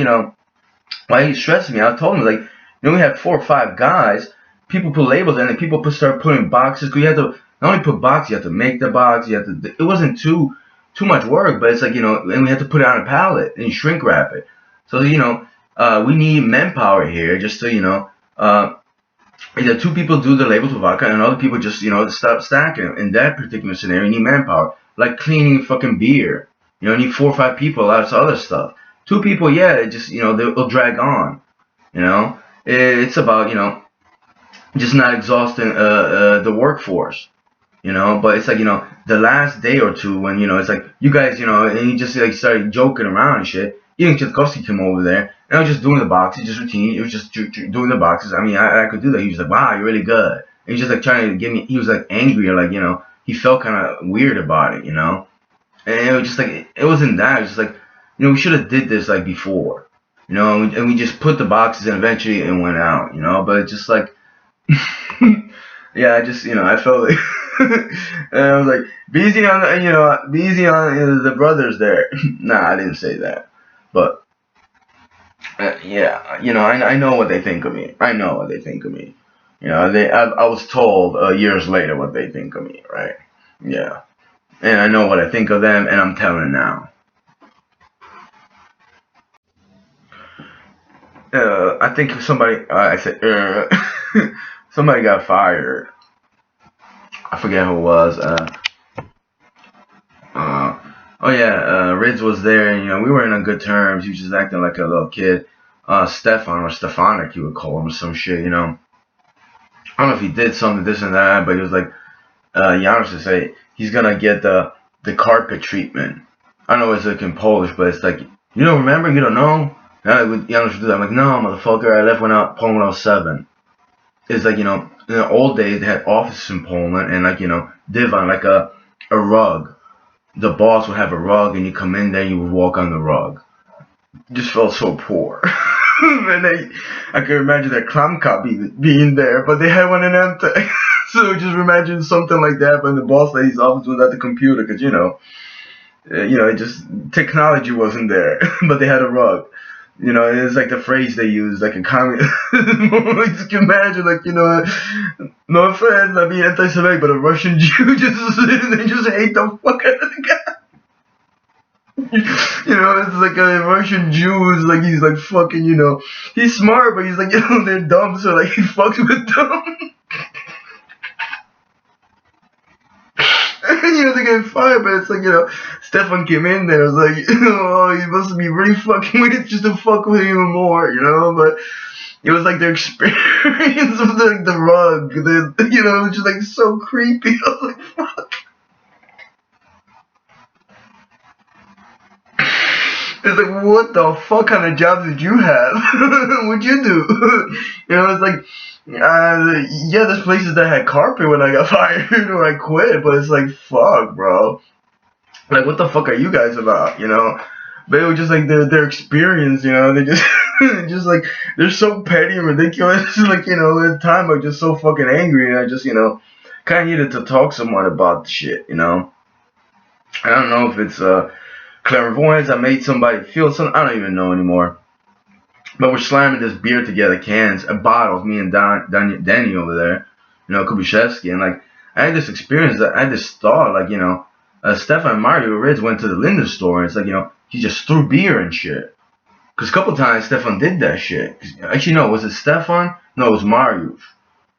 Speaker 1: why are you stressing me? I told him, like, we had 4 or 5 guys. People put labels, and then people start putting boxes. Cause you have to not only put boxes, you have to make the box. It wasn't too much work, but it's like and we had to put it on a pallet and shrink wrap it. So we need manpower here, just so either 2 people do the labels with vodka, and other people just stop stacking. In that particular scenario, you need manpower, like cleaning fucking beer. You need 4 or 5 people. Lots of other stuff. 2 people, yeah, it just they'll drag on. It's about just not exhausting the workforce. But it's like the last day or two when it's like you guys and he just like started joking around and shit. Even Tchaikovsky came over there and I was just doing the boxes, just routine. It was just doing the boxes. I mean, I could do that. He was like, wow, you're really good. And he was just like trying to get me. He was like angry or like he felt kind of weird about it. And it was just like it wasn't that. It was just like we should have did this like before. And we just put the boxes in eventually and went out. But it's just like. Yeah, I just I felt like and I was like, be easy on the brothers there. Nah, I didn't say that, but yeah, I know what they think of me. I know what they think of me. I was told years later what they think of me, right? Yeah, and I know what I think of them, and I'm telling now. I think somebody I said somebody got fired. I forget who it was. Oh yeah, Rids was there, and we were in on good terms. He was just acting like a little kid. Stefan or Stefanik, you would call him, or some shit. I don't know if he did something, this and that, but he was like, Janusz would say he's gonna get the carpet treatment. I don't know it's like in Polish, but it's like you don't remember, you don't know. Janusz would do that. I'm like, no, motherfucker, I left Poland when I was 7. It's like in the old days they had offices in Poland and like divan, like a rug. The boss would have a rug and you come in there and you would walk on the rug. It just felt so poor. And I could imagine that Klamka being there, but they had one in Amtec. So just imagine something like that, but in the boss lady's office was at the computer, because it just technology wasn't there, but they had a rug. It's like the phrase they use, like a comment. You can imagine, like, no offense, I mean anti-Semitic, but a Russian Jew they just hate the fuck out of the guy. You know, it's like a Russian Jew is like he's like fucking, you know, he's smart, but he's like, you know, they're dumb, so like he fucks with them. And you know, they get fired, but it's like, you know, Stefan came in there, it was like, oh, he must be really fucking with it just to fuck with him even more, you know, but it was like their experience with like the rug, you know, it was just like so creepy. I was like, fuck. It's like, what the fuck kind of jobs did you have? What'd you do? You know, it's like, yeah, there's places that had carpet when I got fired or I quit, but it's like, fuck, bro. Like, what the fuck are you guys about? You know, they were just like their experience. You know, they just just like they're so petty and ridiculous. Like, you know, at the time I was just so fucking angry, and I just, you know, kind of needed to talk to someone about the shit. You know, I don't know if it's clairvoyance. I made somebody feel something. I don't even know anymore. But we're slamming this beer together, cans, bottles. Me and Danny over there, you know, Kubishevsky, and like I had this experience. That I had this thought, like, you know, Stefan Mario Ritz went to the Linden store, and it's like, you know, he just threw beer and shit. Cause a couple times Stefan did that shit. Actually, no, was it Stefan? No, it was Mario.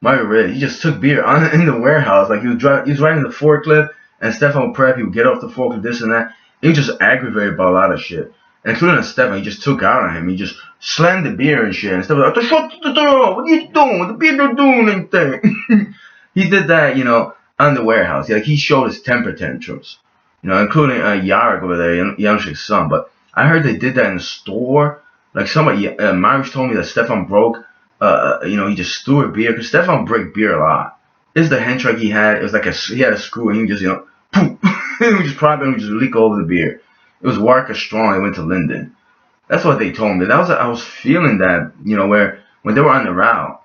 Speaker 1: Mario Ritz. He just took beer in the warehouse, like he was riding the forklift, and Stefan would prep. He would get off the forklift, this and that. He was just aggravated by a lot of shit. And including Stefan, he just took out on him. He just slammed the beer and shit. And Stefan was like, shut the door! What are you doing? The beer don't do anything. He did that, you know, on the warehouse. Like, he showed his temper tantrums. You know, including Yarek over there, Yamshik's son. But I heard they did that in the store. Like, somebody, Marius told me that Stefan broke, you know, he just threw a beer. Because Stefan break beer a lot. This is the henchrak he had. It was like he had a screw and he just, you know, poof. He would just prop it and just leak over the beer. It was Warka Strong. They went to Linden. That's what they told me. That was, I was feeling that, you know, where when they were on the route,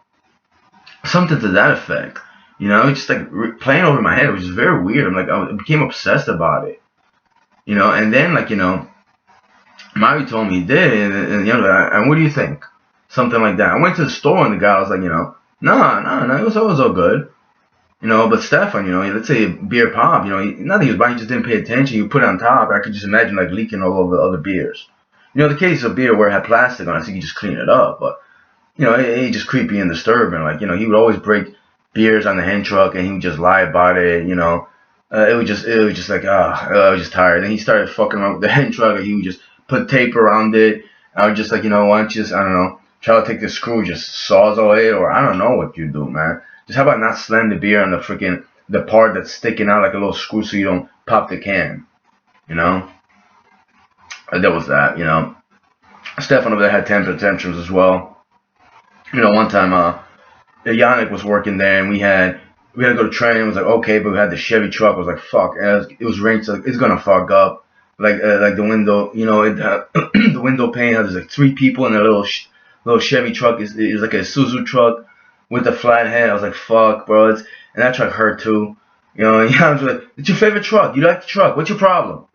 Speaker 1: something to that effect. You know, it's just like playing over my head, which is very weird. I'm like, I became obsessed about it. You know, and then like, you know, Mari told me he did, and you know, and what do you think? Something like that. I went to the store and the guy was like, you know, no, it was all good. You know, but Stefan, you know, let's say beer pop, you know, nothing he was buying, he just didn't pay attention. You put it on top, I could just imagine like leaking all over the other beers. You know, the case of beer where it had plastic on it, so you could just clean it up, but you know, it just creepy and disturbing. Like, you know, he would always break beers on the hand truck and he would just lie about it, you know. It was just like, I was just tired. And he started fucking around with the hand truck and he would just put tape around it. I was just like, you know, why don't you just, I don't know, try to take the screw, just sawzall it, or I don't know what you do, man. Just how about not slam the beer on the freaking, the part that's sticking out like a little screw so you don't pop the can, you know? That was that, you know. Stefan over there had temper tantrums as well. You know, one time, Yannick was working there, and we had to go to training. It was like, okay, but we had the Chevy truck. I was like, fuck, and it was raining, so like, it's gonna fog up. Like the window, you know, the window pane has like three people in a little Chevy truck. Is like a Suzuki truck with a flat head. I was like, fuck, bro, and that truck hurt too. You know, and I was like, it's your favorite truck. You like the truck. What's your problem?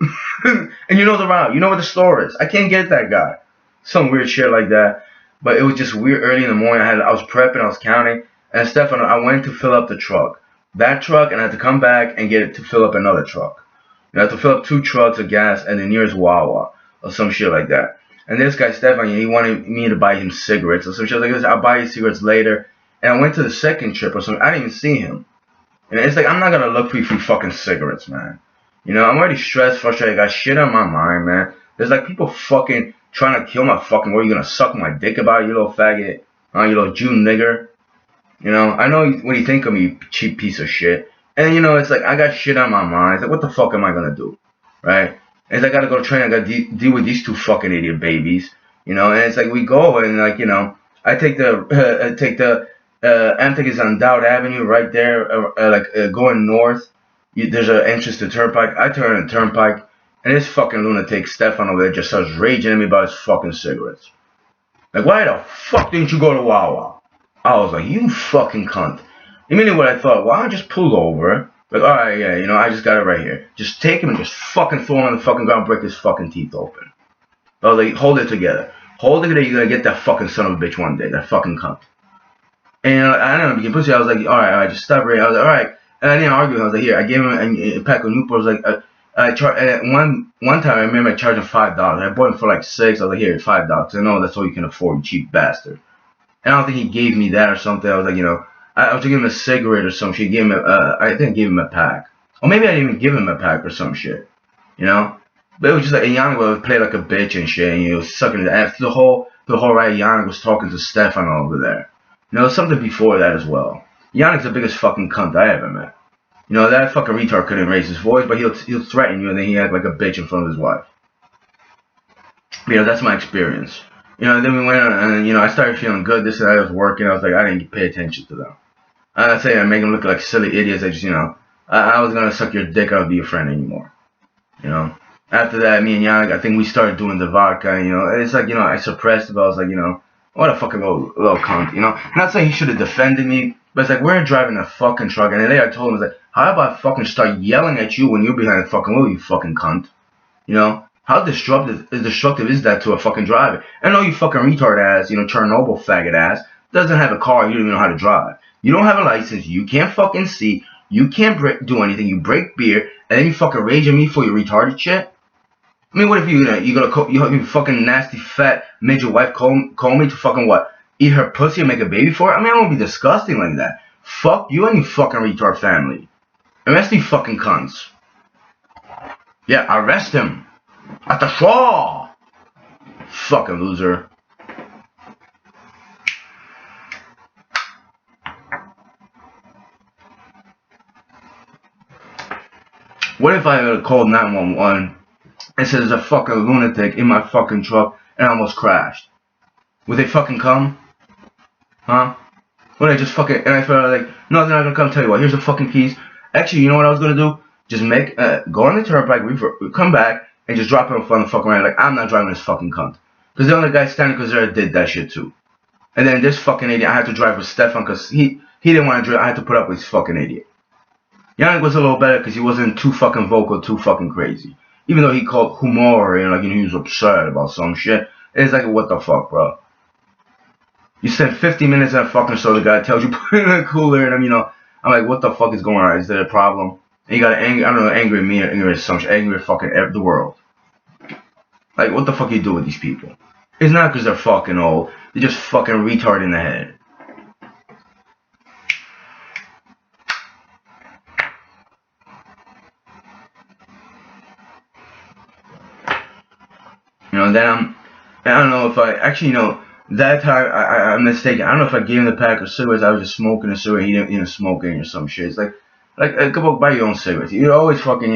Speaker 1: And you know the route. You know where the store is. I can't get that guy. Some weird shit like that. But it was just weird early in the morning. I was prepping, I was counting, and Stefan, I went to fill up the truck. That truck, and I had to come back and get it to fill up another truck. You know, I had to fill up 2 trucks of gas and the nearest Wawa or some shit like that. And this guy Stefan, he wanted me to buy him cigarettes or some shit like this. I'll buy you cigarettes later. And I went to the second trip or something. I didn't even see him. And it's like, I'm not gonna look for you for fucking cigarettes, man. You know, I'm already stressed, frustrated, I got shit on my mind, man. There's like people fucking trying to kill my fucking world. You gonna suck my dick about it, you little faggot? You little Jew nigger? You know, I know what you think of me, you cheap piece of shit. And you know, it's like, I got shit on my mind. It's like, what the fuck am I gonna do? Right? And I gotta go to training, I gotta deal with these 2 fucking idiot babies. You know, and it's like, we go and like, you know, I take the Amtec is on Dowd Avenue right there, going north. There's an entrance to Turnpike. I turn on the Turnpike, and this fucking lunatic Stefan over there just starts raging at me about his fucking cigarettes. Like, why the fuck didn't you go to Wawa? I was like, you fucking cunt. Immediately what I thought, well, I just pull over. Like, alright, yeah, you know, I just got it right here. Just take him and just fucking throw him on the fucking ground, break his fucking teeth open. I was like, hold it together. Hold it together, you're gonna get that fucking son of a bitch one day, that fucking cunt. And I don't know, being I was like, alright, just stop right. I was like, alright. And I didn't argue. I was like, here, I gave him a pack of Newports. I was like, One time I remember I charged him $5. I bought him for like 6. I was like, here, $5. I know that's all you can afford, you cheap bastard. And I don't think he gave me that or something. I was like, I was giving him a cigarette or some shit. I think I gave him a pack. Or maybe I didn't even give him a pack or some shit. You know? But it was just like, and Yannick would play like a bitch and shit, and he was sucking the ass. The whole ride, Yannick was talking to Stefan over there. Something before that as well. Yannick's the biggest fucking cunt I ever met. That fucking retard couldn't raise his voice, but he'll threaten you, and then he act like a bitch in front of his wife. That's my experience. Then we went on, and I started feeling good. This and that, I was working. I was like, I didn't pay attention to them. I'm not saying I make them look like silly idiots. I just, I wasn't gonna suck your dick. I would be your friend anymore. After that, me and Yannick, I think we started doing the vodka. And it's like, I suppressed it, but I was like, what a fucking little cunt. I'm not saying he should have defended me, but it's like we're driving a fucking truck, and then I told him, I was like, how about I fucking start yelling at you when you're behind the fucking wheel, you fucking cunt? How destructive is that to a fucking driver? I know you fucking retard ass, Chernobyl faggot ass, doesn't have a car, you don't even know how to drive. You don't have a license, you can't fucking see, you can't do anything, you break beer, and then you fucking rage at me for your retarded shit? I mean, what if you fucking nasty fat made your wife call me to fucking what? Eat her pussy and make a baby for it? I mean, I won't be disgusting like that. Fuck you and your fucking retard family. Arrest these fucking cunts. Yeah, arrest him. At the shore. Fucking loser. What if I called 911 and said there's a fucking lunatic in my fucking truck and I almost crashed? Would they fucking come? Huh? Would I just fucking, and I felt like, no, they're not gonna come. Tell you what, here's the fucking keys. Actually, you know what I was gonna do? Just go on the turnpike, come back, and just drop him in front of the fucking right. Like, I'm not driving this fucking cunt. Because the other guy standing because there did that shit too. And then this fucking idiot, I had to drive with Stefan because he didn't want to drive. I had to put up with this fucking idiot. Yannick was a little better because he wasn't too fucking vocal, too fucking crazy. Even though he called humor and like he was upset about some shit. It's like, what the fuck, bro? You spend 50 minutes at a fucking store, the guy tells you put it in a cooler, and I'm like, what the fuck is going on? Is there a problem? And you got angry, I don't know, angry at me or angry at some shit, angry at fucking the world. Like, what the fuck you do with these people? It's not because they're fucking old. They're just fucking retarded in the head. Then I don't know if I, actually, that time, I'm mistaken. I don't know if I gave him the pack of cigarettes. I was just smoking a cigarette. He didn't smoke any or some shit. It's like go buy your own cigarettes. You always fucking,